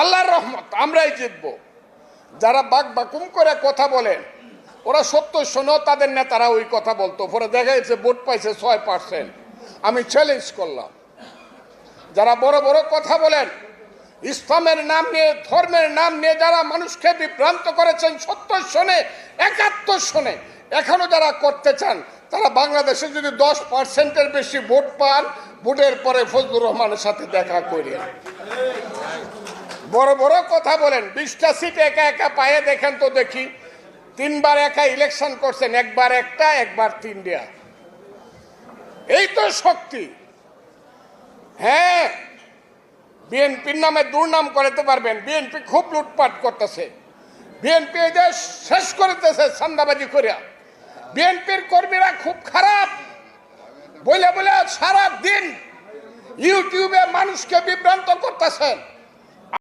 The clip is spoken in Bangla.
আল্লাহর রহমত, আমরাই জিতব। যারা বাক বাকুম করে কথা বলেন, ওরা 70 তাদের নেতারা ওই কথা বলতো, পরে দেখা যাচ্ছে ভোট পাইছে 6%। আমি চ্যালেঞ্জ করলাম, যারা বড় বড় কথা বলেন, ইসলামের নাম নিয়ে, ধর্মের নাম নিয়ে যারা মানুষকে বিভ্রান্ত করেছেন 70 71 এখনো যারা করতে চান, তারা বাংলাদেশে যদি 10%-এর বেশি ভোট পান, ভোটের পরে ফজলুর রহমানের সাথে দেখা করি। বড় বড় কথা বলেন, 20টা সিট একা একা পায়ে দেখেন তো দেখি। 3বার একা ইলেকশন করছেন, একবার একটা, একবার 3টা। এই তো শক্তি। হ্যাঁ, বিএনপির নামে দুর্নাম করাতে পারবেন। বিএনপি খুব লুটপাট করতেছে, বিএনপি এই দেশ শেষ করতেছে চাঁদাবাজি করিয়া। বিএনপির কর্মীরা খুব খারাপ বলে বলে সারা দিন ইউটিউবে মানুষকে বিভ্রান্ত করতেছেন।